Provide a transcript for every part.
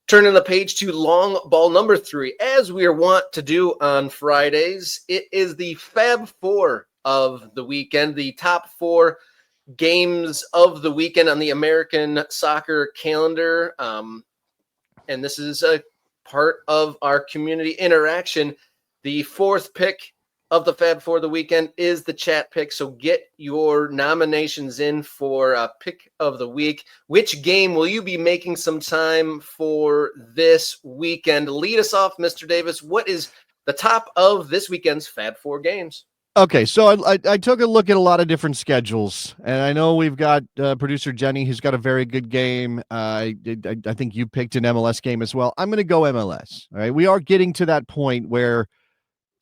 Turning the page to long ball number 3, as we are wont to do on Fridays, it is the Fab Four of the weekend, the top 4 games of the weekend on the American soccer calendar. And this is a part of our community interaction. The 4th pick of the Fab Four of the weekend is the chat pick. So get your nominations in for pick of the week. Which game will you be making some time for this weekend? Lead us off, Mr. Davis. What is the top of this weekend's Fab Four games? Okay, so I took a look at a lot of different schedules, and I know we've got producer Jenny, who's got a very good game. I think you picked an MLS game as well. I'm going to go MLS. All right, we are getting to that point where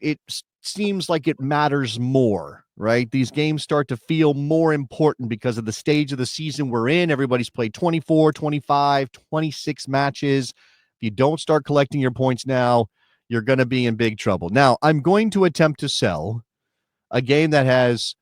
it seems like it matters more, right? These games start to feel more important because of the stage of the season we're in. Everybody's played 24, 25, 26 matches. If you don't start collecting your points now, you're going to be in big trouble. Now, I'm going to attempt to sell a game that has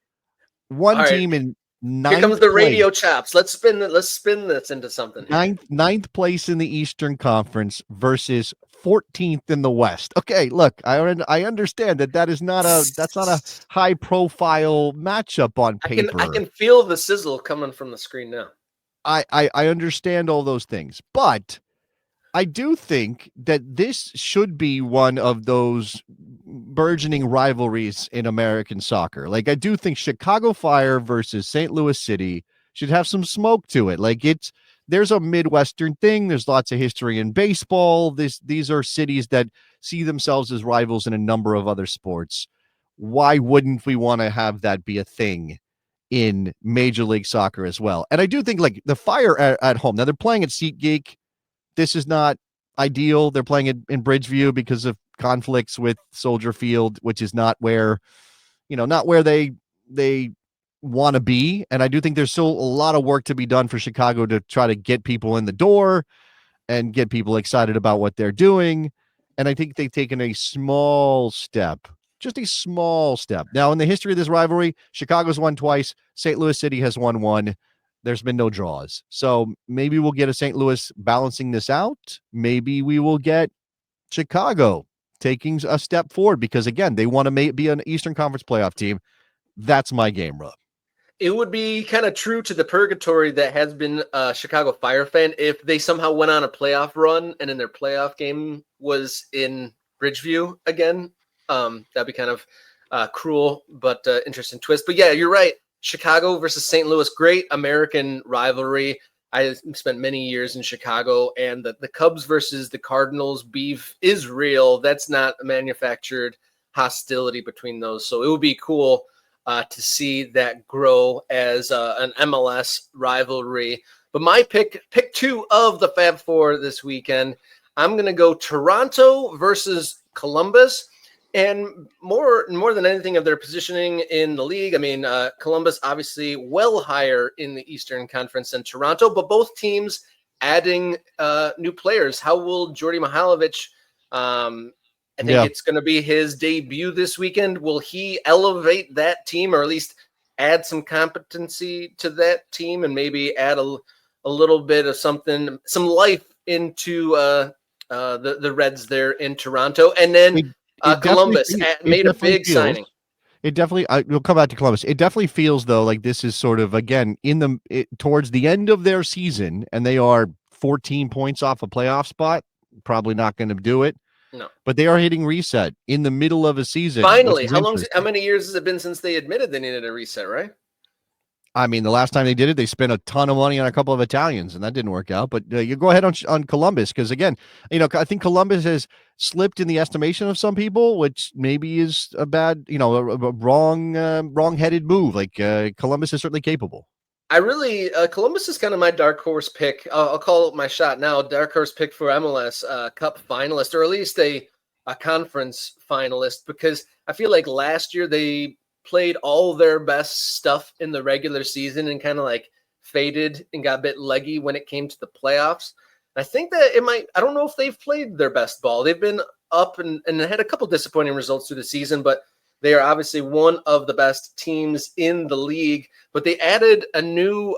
one team in ninth Here comes the place. radio chops. Let's spin this into something. Ninth place in the Eastern Conference versus 14th in the West. Okay, look, I understand that's not a high profile matchup on paper. I can feel the sizzle coming from the screen now. I understand all those things, but I do think that this should be one of those burgeoning rivalries in American soccer. Like, I do think Chicago Fire versus St. Louis City should have some smoke to it. Like, there's a Midwestern thing. There's lots of history in baseball. These are cities that see themselves as rivals in a number of other sports. Why wouldn't we want to have that be a thing in Major League Soccer as well? And I do think, like, the Fire at home, now they're playing at SeatGeek. This is not ideal. They're playing it in Bridgeview because of conflicts with Soldier Field, which is not where they want to be. And I do think there's still a lot of work to be done for Chicago to try to get people in the door and get people excited about what they're doing. And I think they've taken a small step, just a small step. Now, in the history of this rivalry, Chicago's won twice. St. Louis City has won one. There's been no draws. So maybe we'll get a St. Louis balancing this out. Maybe we will get Chicago taking a step forward because, again, they want to be an Eastern Conference playoff team. That's my game, Rob. It would be kind of true to the purgatory that has been a Chicago Fire fan if they somehow went on a playoff run and then their playoff game was in Bridgeview again. That'd be kind of cruel, but interesting twist. But yeah, you're right. Chicago versus St. Louis, great American rivalry. I spent many years in Chicago, and the Cubs versus the Cardinals beef is real. That's not a manufactured hostility between those. So it would be cool to see that grow as an MLS rivalry. But my pick 2 of the Fab Four this weekend, I'm going to go Toronto versus Columbus. And more than anything of their positioning in the league, I mean, Columbus obviously well higher in the Eastern Conference than Toronto, but both teams adding new players. How will Jordi Mihalovic, I think it's going to be his debut this weekend. Will he elevate that team or at least add some competency to that team and maybe add a little bit of some life into the Reds there in Toronto? And then Columbus made a big signing. It definitely, we'll come back to Columbus. It definitely feels though like this is sort of, again, towards the end of their season, and they are 14 points off a playoff spot. Probably not going to do it. No, but they are hitting reset in the middle of a season. Finally, how many years has it been since they admitted they needed a reset? Right. I mean, the last time they did it, they spent a ton of money on a couple of Italians, and that didn't work out. But you go ahead on Columbus, because, again, I think Columbus has slipped in the estimation of some people, which maybe is a bad, a wrong-headed move. Like, Columbus is certainly capable. Columbus is kind of my dark horse pick. I'll call it my shot now. Dark horse pick for MLS Cup finalist, or at least a conference finalist, because I feel like last year they played all their best stuff in the regular season and kind of like faded and got a bit leggy when it came to the playoffs. I think that I don't know if they've played their best ball. They've been up and had a couple disappointing results through the season, but they are obviously one of the best teams in the league. But they added a new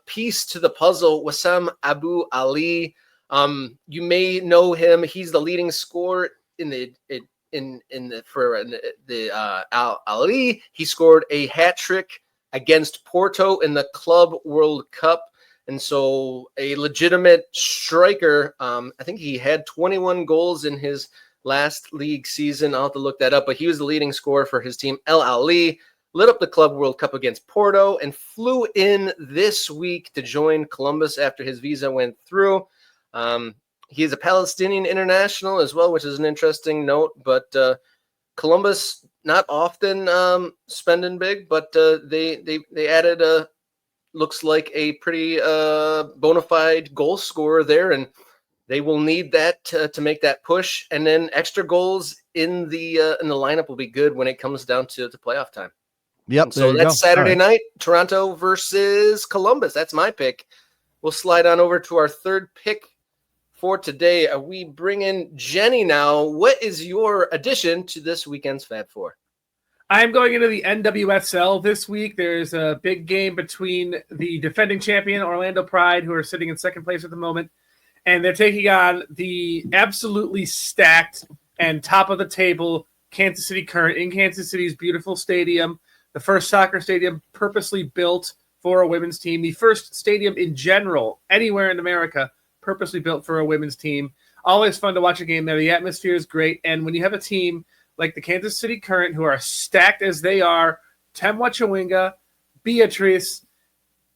piece to the puzzle, Wissam Abu Ali. You may know him. He's the leading scorer in the Al Ali. He scored a hat trick against Porto in the Club World Cup, and so a legitimate striker. I think he had 21 goals in his last league season. I'll have to look that up, but he was the leading scorer for his team. Al Ali lit up the Club World Cup against Porto and flew in this week to join Columbus after his visa went through. He is a Palestinian international as well, which is an interesting note. But Columbus not often spending big, but they added looks like a pretty bona fide goal scorer there, and they will need that to make that push. And then extra goals in the lineup will be good when it comes down to playoff time. Yep. So that's Saturday night, Toronto versus Columbus. That's my pick. We'll slide on over to our third pick for today. We bring in Jenny now. What is your addition to this weekend's Fab Four? I'm going into the NWSL this week. There's a big game between the defending champion, Orlando Pride, who are sitting in second place at the moment, and they're taking on the absolutely stacked and top of the table Kansas City Current in Kansas City's beautiful stadium, the first soccer stadium purposely built for a women's team, the first stadium in general anywhere in America purposely built for a women's team. Always fun to watch a game there. The atmosphere is great, and when you have a team like the Kansas City Current, who are stacked as they are, Temwa Chawinga, Beatrice,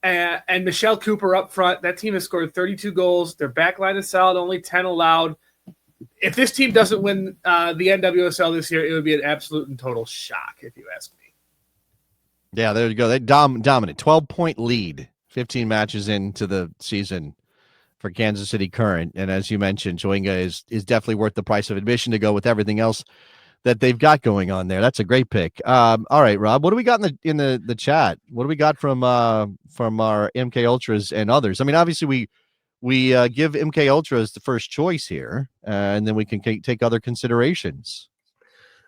and Michelle Cooper up front. That team has scored 32 goals. Their back line is solid, only 10 allowed. If this team doesn't win the NWSL this year, it would be an absolute and total shock, if you ask me. Yeah, there you go. They dominant. 12-point lead, 15 matches into the season for Kansas City Current. And as you mentioned, Chawinga is definitely worth the price of admission to go with everything else that they've got going on there. That's a great pick. All right, Rob, what do we got in the chat? What do we got from our MK Ultras and others? I mean, obviously we give MK Ultras the first choice here, and then we can take other considerations.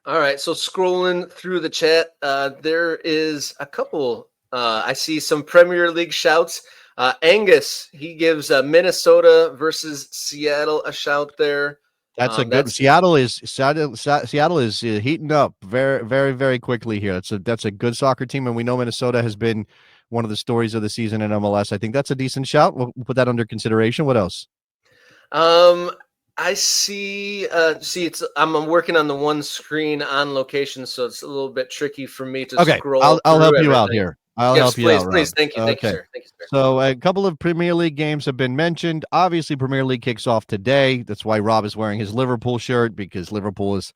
All right, so scrolling through the chat, there is a couple. I see some Premier League shouts. Angus, he gives Minnesota versus Seattle a shout there. That's a good. Seattle is heating up very, very, very quickly here. That's a good soccer team, and we know Minnesota has been one of the stories of the season in MLS. I think that's a decent shout. We'll put that under consideration. What else? I see. I'm working on the one screen on location, so it's a little bit tricky for me to scroll. I'll help you out here. I'll help you out, Rob. Please. Thank you. Thank you, sir. So a couple of Premier League games have been mentioned. Obviously, Premier League kicks off today. That's why Rob is wearing his Liverpool shirt, because Liverpool is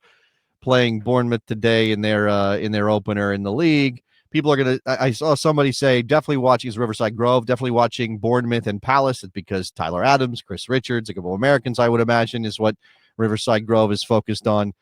playing Bournemouth today in their opener in the league. People are going to – I saw somebody say definitely watching Riverside Grove, definitely watching Bournemouth and Palace. It's because Tyler Adams, Chris Richards, a couple of Americans, I would imagine, is what Riverside Grove is focused on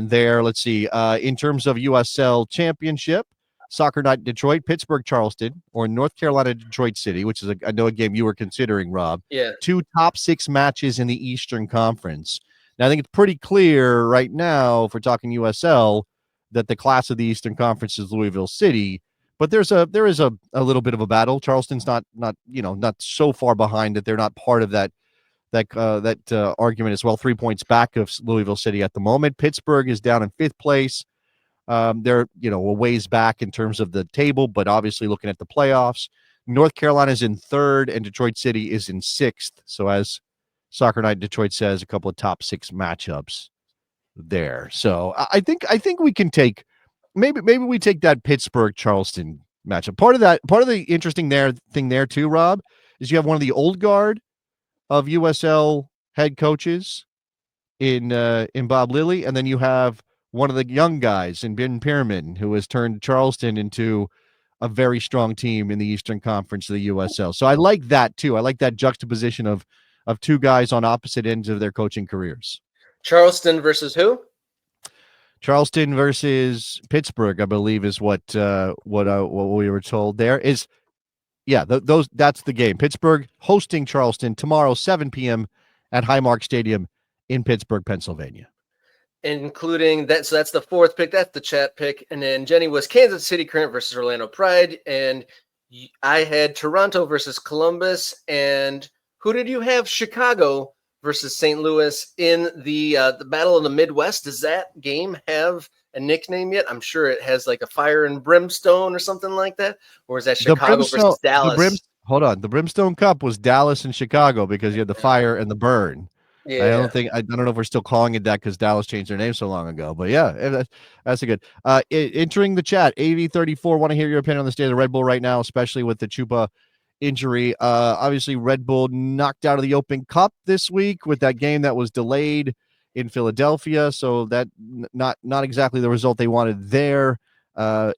there. Let's see. In terms of USL Championship, Soccer Night Detroit, Pittsburgh, Charleston, or North Carolina, Detroit City, which is I know a game you were considering, Rob. Yeah. 2 top 6 matches in the Eastern Conference. Now, I think it's pretty clear right now, if we're talking USL, that the class of the Eastern Conference is Louisville City, but there is a little bit of a battle. Charleston's not so far behind that they're not part of that argument as well. 3 points back of Louisville City at the moment. Pittsburgh is down in 5th place. They're a ways back in terms of the table, but obviously looking at the playoffs. North Carolina is in 3rd, and Detroit City is in 6th. So as Soccer Night Detroit says, a couple of top 6 matchups there. So I think we can take maybe we take that Pittsburgh Charleston matchup. Part of the interesting thing there too, Rob, is you have one of the old guard of USL head coaches in Bob Lilly, and then you have one of the young guys in Ben Pierman, who has turned Charleston into a very strong team in the Eastern Conference of the USL. So I like that too. I like that juxtaposition of 2 guys on opposite ends of their coaching careers. Charleston versus who? Charleston versus Pittsburgh, I believe, is what we were told. There is, that's the game. Pittsburgh hosting Charleston tomorrow, 7 p.m. at Highmark Stadium in Pittsburgh, Pennsylvania. Including that, so that's the 4th pick. That's the chat pick, and then Jenny was Kansas City Current versus Orlando Pride, and I had Toronto versus Columbus. And who did you have? Chicago versus St. Louis in the Battle of the Midwest. Does that game have a nickname yet? I'm sure it has like a Fire and Brimstone or something like that. Or is that Chicago versus Dallas? Hold on. The Brimstone Cup was Dallas and Chicago because you had the fire and the burn. Yeah. I don't know if we're still calling it that because Dallas changed their name so long ago. But yeah, that's a good. Entering the chat, AV34. Want to hear your opinion on the state of the Red Bull right now, especially with the Chupa injury. Obviously, Red Bull knocked out of the Open Cup this week with that game that was delayed in Philadelphia. So that not exactly the result they wanted there.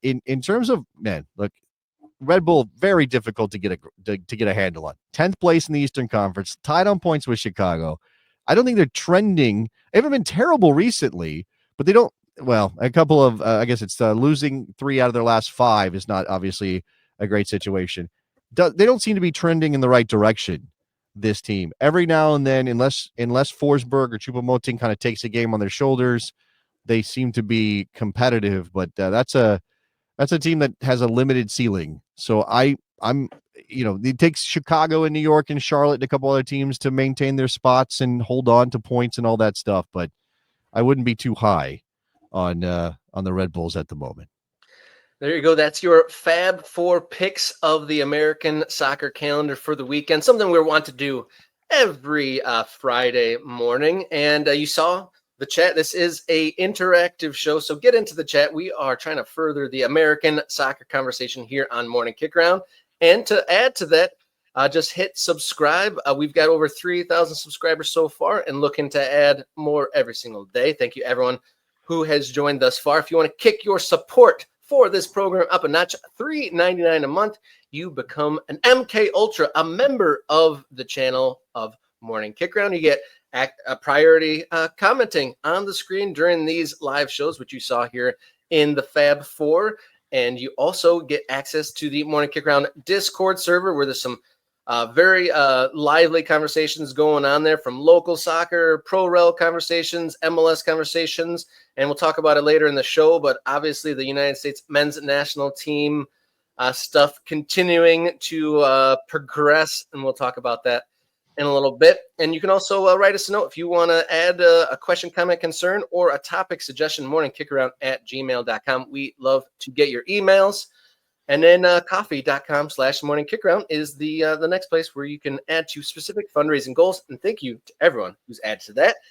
In terms of, man, look, Red Bull very difficult to get a handle on. 10th place in the Eastern Conference, tied on points with Chicago. I don't think they're trending. They haven't been terrible recently, but they don't. Well, a couple of I guess it's losing 3 out of their last 5 is not obviously a great situation. They don't seem to be trending in the right direction. This team every now and then, unless Forsberg or Choupo-Moting kind of takes a game on their shoulders, they seem to be competitive. But that's a team that has a limited ceiling. So I'm it takes Chicago and New York and Charlotte and a couple other teams to maintain their spots and hold on to points and all that stuff. But I wouldn't be too high on the Red Bulls at the moment. There you go. That's your Fab Four picks of the American soccer calendar for the weekend. Something we want to do every Friday morning. And you saw the chat. This is a interactive show, so get into the chat. We are trying to further the American soccer conversation here on Morning Kick Around. And to add to that, just hit subscribe. We've got over 3,000 subscribers so far and looking to add more every single day. Thank you, everyone who has joined thus far. If you want to kick your support for this program up a notch, $3.99 a month, you become an MK Ultra, a member of the channel of Morning Kick Around. You get a priority commenting on the screen during these live shows, which you saw here in the Fab Four. And you also get access to the Morning Kick Around Discord server, where there's some very lively conversations going on there, from local soccer, pro rel conversations, MLS conversations, and we'll talk about it later in the show. But obviously the United States men's national team stuff continuing to progress, and we'll talk about that in a little bit. And you can also write us a note if you want to add a question, comment, concern, or a topic suggestion, morningkickaround@gmail.com. We love to get your emails. And then coffee.com/morningkickaround is the next place where you can add to specific fundraising goals. And thank you to everyone who's added to that.